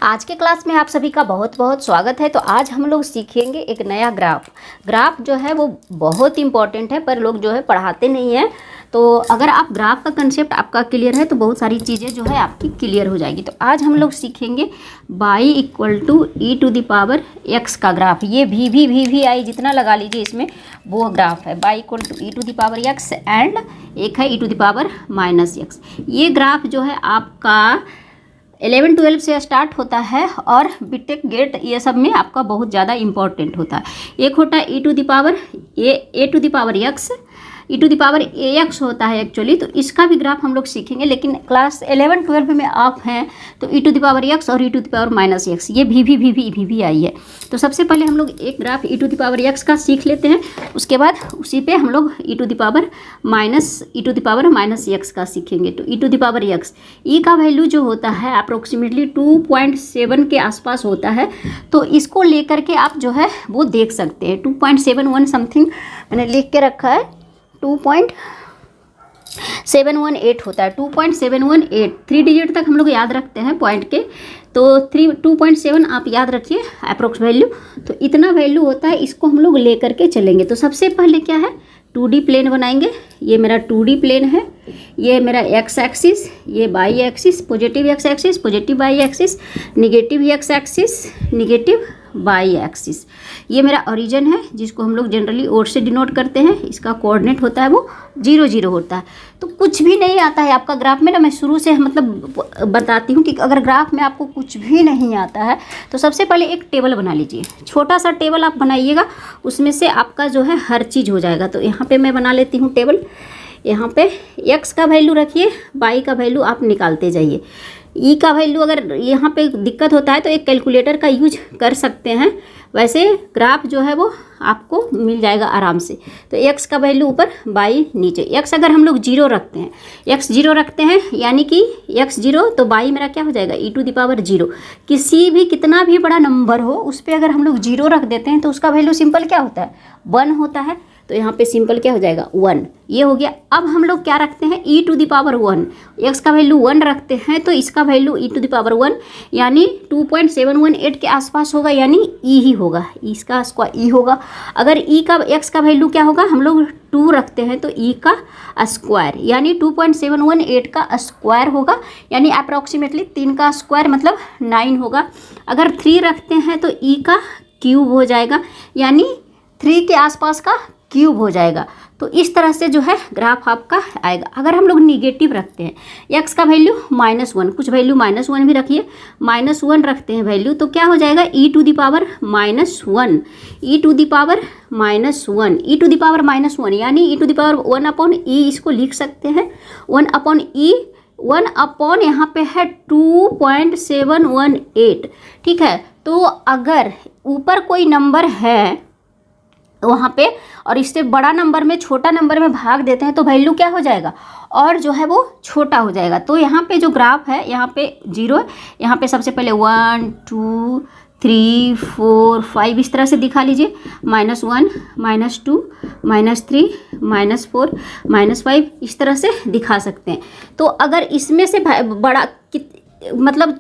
आज के क्लास में आप सभी का बहुत बहुत स्वागत है। तो आज हम लोग सीखेंगे एक नया ग्राफ जो है वो बहुत इंपॉर्टेंट है, पर लोग जो है पढ़ाते नहीं हैं। तो अगर आप ग्राफ का कंसेप्ट आपका क्लियर है तो बहुत सारी चीज़ें जो है आपकी क्लियर हो जाएगी। तो आज हम लोग सीखेंगे y इक्वल टू e⁻x का ग्राफ। ये भी आई जितना लगा लीजिए इसमें वो ग्राफ है। y equal to e⁻x and एक है e⁻x। ये ग्राफ जो है आपका 11-12 से स्टार्ट होता है और बीटेक गेट ये सब में आपका बहुत ज़्यादा इंपॉर्टेंट होता है। एक होता है e⁻ax होता है एक्चुअली, तो इसका भी ग्राफ हम लोग सीखेंगे। लेकिन क्लास 11-12 में आप हैं तो e⁻x और e⁻x ये भी आई है। तो सबसे पहले हम लोग एक ग्राफ e⁻x का सीख लेते हैं, उसके बाद उसी पे हम लोग e⁻x का सीखेंगे। तो e⁻x ई का वैल्यू जो होता है अप्रोक्सीमेटली 2.7 के आसपास होता है। तो इसको लेकर के आप जो है वो देख सकते हैं 2.71 समथिंग मैंने लिख के रखा है, 2.718 होता है। 2.718 3 डिजिट तक हम लोग याद रखते हैं पॉइंट के, तो 2.7 आप याद रखिए अप्रोक्स वैल्यू। तो इतना वैल्यू होता है, इसको हम लोग लेकर के चलेंगे। तो सबसे पहले क्या है 2D प्लेन बनाएंगे। ये मेरा 2D प्लेन है, ये मेरा x एक्सिस, ये y axis, positive x axis, positive y axis, negative x axis, negative y axis. ये मेरा ओरिजिन है जिसको हम लोग जनरली ओर से डिनोट करते हैं। इसका कोऑर्डिनेट होता है वो 0 0 होता है। तो कुछ भी नहीं आता है आपका ग्राफ में ना, मैं शुरू से मतलब बताती हूँ कि अगर ग्राफ में आपको कुछ भी नहीं आता है तो सबसे पहले एक टेबल बना लीजिए। छोटा सा टेबल आप बनाइएगा, उसमें से आपका जो है हर चीज़ हो जाएगा। तो यहाँ पे मैं बना लेती हूँ टेबल। यहाँ पे x का वैल्यू रखिए, y का वैल्यू आप निकालते जाइए। ई का वैल्यू अगर यहाँ पे दिक्कत होता है तो एक कैलकुलेटर का यूज कर सकते हैं, वैसे ग्राफ जो है वो आपको मिल जाएगा आराम से। तो x का वैल्यू ऊपर y नीचे। x अगर हम लोग 0 रखते हैं, x 0 रखते हैं यानी कि x 0 तो y मेरा क्या हो जाएगा e⁻0। किसी भी कितना भी बड़ा नंबर हो उस पर अगर हम लोग 0 रख देते हैं तो उसका वैल्यू सिंपल क्या होता है 1 होता है। तो यहाँ पे सिंपल क्या हो जाएगा 1, ये हो गया। अब हम लोग क्या रखते हैं e⁻1, x का वैल्यू 1 रखते हैं तो इसका वैल्यू e⁻1 यानी 2.718 के आसपास होगा, यानी e ही होगा, इसका स्क्वायर e होगा। अगर e का x का वैल्यू क्या होगा, हम लोग 2 रखते हैं तो e का स्क्वायर यानी 2.718 का स्क्वायर होगा, यानी अप्रॉक्सीमेटली 3 का स्क्वायर मतलब 9 होगा। अगर 3 रखते हैं तो e का क्यूब हो जाएगा, यानी 3 के आसपास का क्यूब हो जाएगा। तो इस तरह से जो है ग्राफ आपका आएगा। अगर हम लोग निगेटिव रखते हैं, x का वैल्यू -1, कुछ वैल्यू -1 भी रखिए, -1 रखते हैं वैल्यू, तो क्या हो जाएगा e⁻1 यानी e⁻1/e इसको लिख सकते हैं 1 अपॉन यहाँ पे है 2.718। ठीक है, तो अगर ऊपर कोई नंबर है वहाँ पे और इससे बड़ा नंबर में छोटा नंबर में भाग देते हैं तो वैल्यू क्या हो जाएगा और जो है वो छोटा हो जाएगा। तो यहाँ पे जो ग्राफ है यहाँ पे 0 है, यहाँ पे सबसे पहले 1 2 3 4 5 इस तरह से दिखा लीजिए, -1 -2 -3 -4 -5 इस तरह से दिखा सकते हैं। तो अगर इसमें से बड़ा मतलब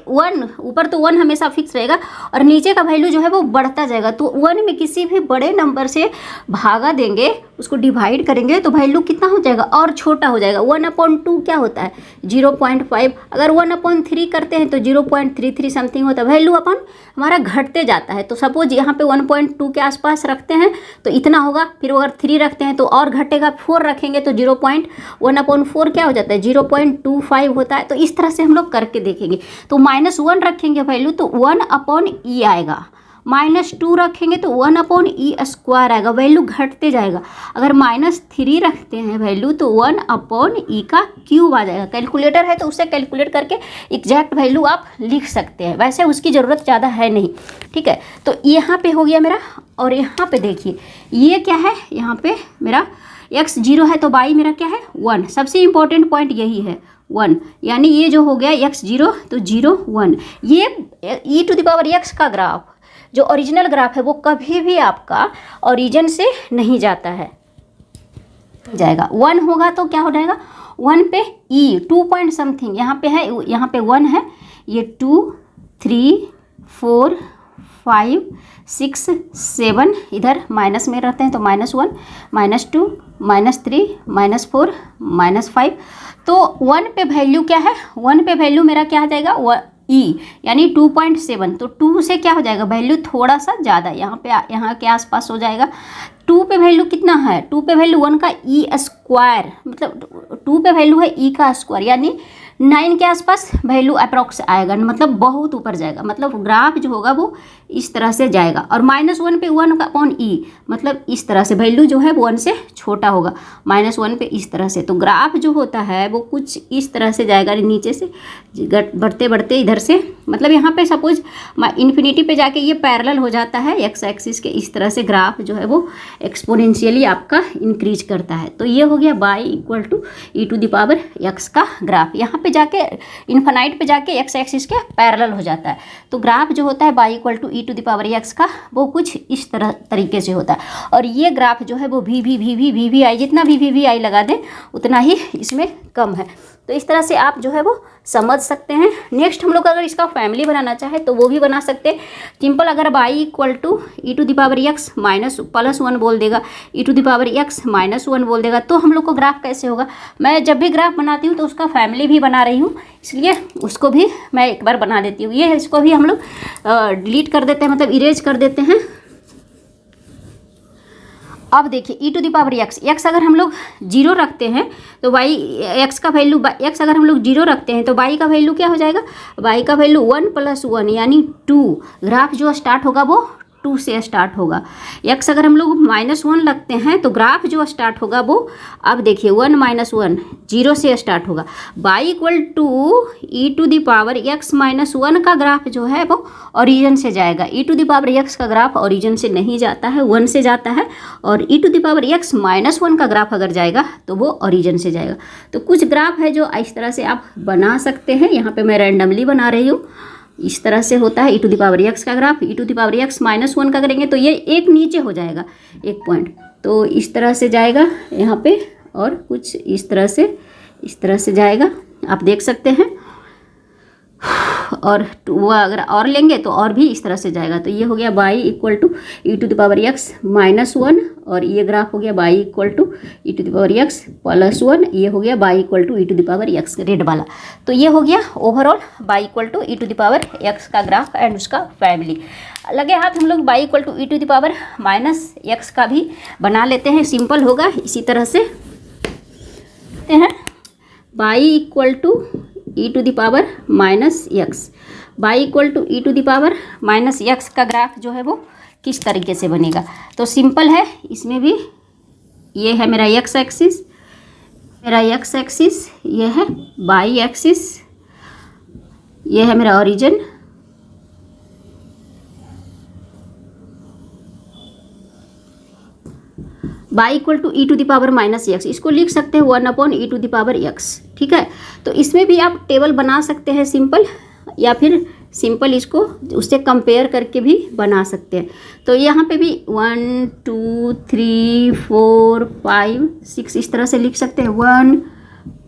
1 ऊपर तो 1 हमेशा फिक्स रहेगा और नीचे का वैल्यू जो है वो बढ़ता जाएगा। तो 1 में किसी भी बड़े नंबर से भागा देंगे, उसको डिवाइड करेंगे तो वैल्यू कितना हो जाएगा और छोटा हो जाएगा। 1/2 क्या होता है 0.5। अगर 1/3 करते हैं तो 0.33 समथिंग होता है, वैल्यू अपन हमारा घटते जाता है। तो सपोज यहाँ पे 1.2 के आसपास रखते हैं तो इतना होगा, फिर अगर 3 रखते हैं तो और घटेगा, 4 रखेंगे तो 0.1/4 क्या हो जाता है 0.25 होता है। तो इस तरह से हम लोग करके देखेंगे। तो -1 रखेंगे वैल्यू तो 1/e आएगा, -2 रखेंगे तो 1/e² आएगा, वैल्यू घटते जाएगा। अगर -3 रखते हैं वैल्यू तो 1/e का क्यूब आ जाएगा। कैलकुलेटर है तो उससे कैलकुलेट करके एग्जैक्ट वैल्यू आप लिख सकते हैं, वैसे उसकी ज़रूरत ज़्यादा है नहीं। ठीक है, तो यहाँ पे हो गया मेरा। और यहाँ पे देखिए ये क्या है, यहाँ पे मेरा x 0 है तो y मेरा क्या है 1। सबसे इम्पोर्टेंट पॉइंट यही है 1, यानी ये जो हो गया x 0 तो 0 1। ये e⁻x का ग्राफ जो ओरिजिनल ग्राफ है वो कभी भी आपका ओरिजिन से नहीं जाता है, जाएगा 1 होगा तो क्या हो जाएगा 1 पे e 2 पॉइंट समथिंग यहाँ पे है, यहाँ पे 1 है, ये 2 3 4 5 6 7, इधर माइनस में रहते हैं तो -1 -2 -3 -4 -5। तो 1 पे वैल्यू क्या है, 1 पे वैल्यू मेरा क्या आ जाएगा ई यानी 2.7। तो 2 से क्या हो जाएगा, वैल्यू थोड़ा सा ज़्यादा यहाँ के आसपास हो जाएगा। 2 पे वैल्यू कितना है, 2 पे वैल्यू 1 का ई स्क्वायर, मतलब 2 पे वैल्यू है ई का स्क्वायर, यानी 9 के आसपास वैल्यू अप्रॉक्स आएगा, मतलब बहुत ऊपर जाएगा। मतलब ग्राफ जो होगा वो इस तरह से जाएगा। और -1 पे 1 का अपॉन ई, मतलब इस तरह से वैल्यू जो है वो 1 से छोटा होगा, -1 पे इस तरह से। तो ग्राफ जो होता है वो कुछ इस तरह से जाएगा, नीचे से बढ़ते बढ़ते इधर से, मतलब यहाँ पे सपोज इन्फिनिटी पे जाके ये पैरेलल हो जाता है एक्स एक्सिस के, इस तरह से ग्राफ जो है वो एक्सपोनेंशियली आपका इंक्रीज करता है। तो ये हो गया y=e⁻x का ग्राफ। यहाँ पे जाके इन्फिनाइट पे जाके एक्स एक्सिस के पैरेलल हो जाता है। तो ग्राफ जो होता है y=e⁻x का वो कुछ इस तरीके से होता है। और ये ग्राफ जो है वो वी जितना वी लगा दें उतना ही इसमें कम है। तो इस तरह से आप जो है वो समझ सकते हैं। नेक्स्ट हम लोग अगर इसका फैमिली बनाना चाहे तो वो भी बना सकते हैं। सिंपल, अगर y=e⁻x +1 बोल देगा, e⁻x -1 बोल देगा, तो हम लोग को ग्राफ कैसे होगा। मैं जब भी ग्राफ बनाती हूँ तो उसका फैमिली भी बना रही हूँ, इसलिए उसको भी मैं एक बार बना देती हूँ। ये इसको भी हम लोग डिलीट कर देते हैं, मतलब इरेज कर देते हैं। अब देखिए e⁻x अगर हम लोग 0 रखते हैं तो x का वैल्यू x अगर हम लोग 0 रखते हैं तो y का वैल्यू क्या हो जाएगा, y का वैल्यू 1 + 1 यानी 2। ग्राफ जो स्टार्ट होगा वो 2 से स्टार्ट होगा। x अगर हम लोग -1 लगते हैं तो ग्राफ जो स्टार्ट होगा वो, अब देखिए 1 - 1 0 से स्टार्ट होगा। y=e⁻x -1 का ग्राफ जो है वो ओरिजिन से जाएगा। e⁻x का ग्राफ ओरिजिन से नहीं जाता है, 1 से जाता है। और e⁻x -1 का ग्राफ अगर जाएगा तो वो ओरिजिन से जाएगा। तो कुछ ग्राफ है जो इस तरह से आप बना सकते हैं। यहाँ पे मैं रैंडमली बना रही हूँ। इस तरह से होता है e⁻x का ग्राफ। e⁻x -1 का करेंगे तो ये एक नीचे हो जाएगा, एक पॉइंट, तो इस तरह से जाएगा यहाँ पे, और कुछ इस तरह से जाएगा, आप देख सकते हैं। और वो अगर और लेंगे तो और भी इस तरह से जाएगा। तो ये हो गया y=e⁻x -1, और ये ग्राफ हो गया y=e⁻x +1, ये हो गया y=e⁻x रेड वाला। तो ये हो गया ओवरऑल y=e⁻x का ग्राफ एंड उसका फैमिली। लगे हाथ हम लोग y=e⁻x का भी बना लेते हैं, सिंपल होगा। इसी तरह से हैं y=e⁻x, y=e⁻x का ग्राफ जो है वो किस तरीके से बनेगा। तो सिंपल है, इसमें भी ये है मेरा x एक्सिस, ये है y एक्सिस, ये है मेरा ओरिजिन, y=e⁻x, इसको लिख सकते हैं 1/e⁻x, ठीक है। तो इसमें भी आप टेबल बना सकते हैं सिंपल, या फिर सिंपल इसको उससे कंपेयर करके भी बना सकते हैं। तो यहाँ पे भी 1 2 3 4 5 6 इस तरह से लिख सकते हैं। 1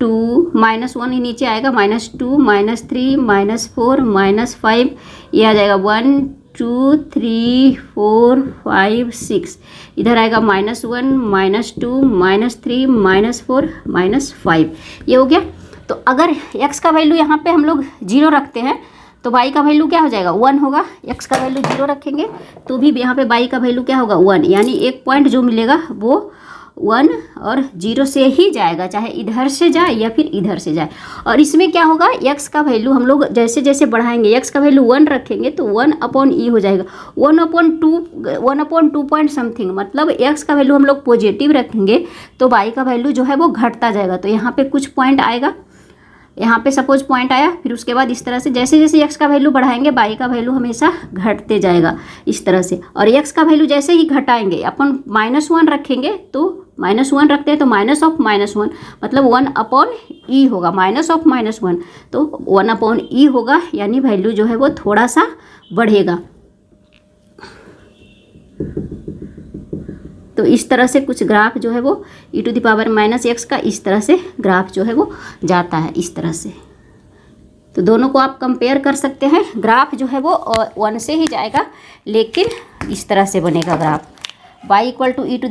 2 -1 ही नीचे आएगा, -2 -3 -4 -5, ये आ जाएगा 1 2 3 4 5 6, इधर आएगा -1 -2 -3 -4 -5, ये हो गया। तो अगर x का वैल्यू यहाँ पे हम लोग 0 रखते हैं तो y का वैल्यू क्या हो जाएगा, 1 होगा। x का वैल्यू 0 रखेंगे तो भी यहाँ पे y का वैल्यू क्या होगा, 1, यानी एक पॉइंट जो मिलेगा वो 1 और 0 से ही जाएगा, चाहे इधर से जाए या फिर इधर से जाए। और इसमें क्या होगा, x का वैल्यू हम लोग जैसे जैसे बढ़ाएंगे, x का वैल्यू 1 रखेंगे तो 1/e हो जाएगा, 1/2 पॉइंट समथिंग, मतलब x का वैल्यू हम लोग पॉजिटिव रखेंगे तो y का वैल्यू जो है वो घटता जाएगा। तो यहाँ पे कुछ पॉइंट आएगा, यहाँ पे सपोज पॉइंट आया, फिर उसके बाद इस तरह से जैसे जैसे x का वैल्यू बढ़ाएंगे y का वैल्यू हमेशा घटते जाएगा इस तरह से। और x का वैल्यू जैसे ही घटाएंगे, अपन -1 रखेंगे तो -1 रखते हैं तो -1 मतलब 1/e होगा, -1 तो 1/e होगा, यानी वैल्यू जो है वो थोड़ा सा बढ़ेगा। तो इस तरह से कुछ ग्राफ जो है वो e⁻x का इस तरह से ग्राफ जो है वो जाता है, इस तरह से। तो दोनों को आप कंपेयर कर सकते हैं। ग्राफ जो है वो 1 से ही जाएगा, लेकिन इस तरह से बनेगा graph. y equal to e to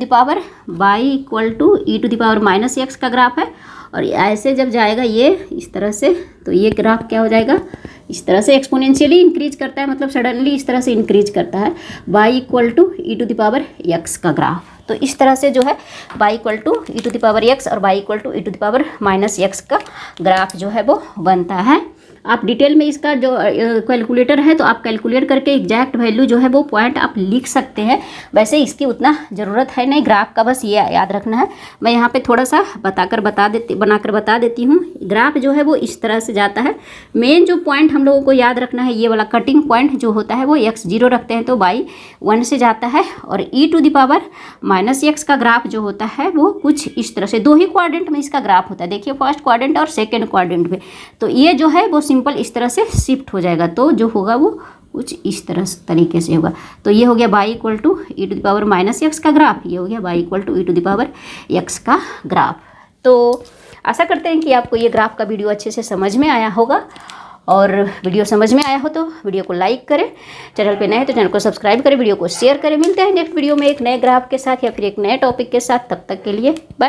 the power minus x का ग्राफ है, और ऐसे जब जाएगा ये इस तरह से, तो ये ग्राफ क्या हो जाएगा, इस तरह से एक्सपोनेंशियली इंक्रीज करता है, मतलब सडनली इस तरह से इंक्रीज करता है, y equal to e to the power x का ग्राफ। तो इस तरह से जो है y equal to e to the power x और y equal to e to the power minus x का ग्राफ जो है वो बनता है। आप डिटेल में इसका जो कैलकुलेटर है तो आप कैलकुलेट करके एग्जैक्ट वैल्यू जो है वो पॉइंट आप लिख सकते हैं। वैसे इसकी उतना ज़रूरत है नहीं ग्राफ का, बस ये याद रखना है। मैं यहाँ पे थोड़ा सा बनाकर बता देती हूँ। ग्राफ जो है वो इस तरह से जाता है। मेन जो पॉइंट हम लोगों को याद रखना है, ये वाला कटिंग पॉइंट जो होता है वो x0 रखते हैं तो y 1 से जाता है, और e to the power minus x का ग्राफ जो होता है वो कुछ इस तरह से 2 ही क्वाड्रेंट में इसका ग्राफ होता है। देखिए फर्स्ट क्वाड्रेंट और सेकेंड क्वाड्रेंट में, तो ये जो है वो सिंपल इस तरह से शिफ्ट हो जाएगा, तो जो होगा वो कुछ इस तरीके से होगा। तो ये हो गया y equal to e to the power minus x का ग्राफ, ये हो गया y equal to e to the power x का ग्राफ। तो आशा करते हैं कि आपको ये ग्राफ का वीडियो अच्छे से समझ में आया होगा, और वीडियो समझ में आया हो तो वीडियो को लाइक करें, चैनल पे नए हैं तो चैनल को सब्सक्राइब करें, वीडियो को शेयर करें। मिलते हैं नेक्स्ट वीडियो में एक नए ग्राफ के साथ या फिर एक नए टॉपिक के साथ। तब तक के लिए बाय।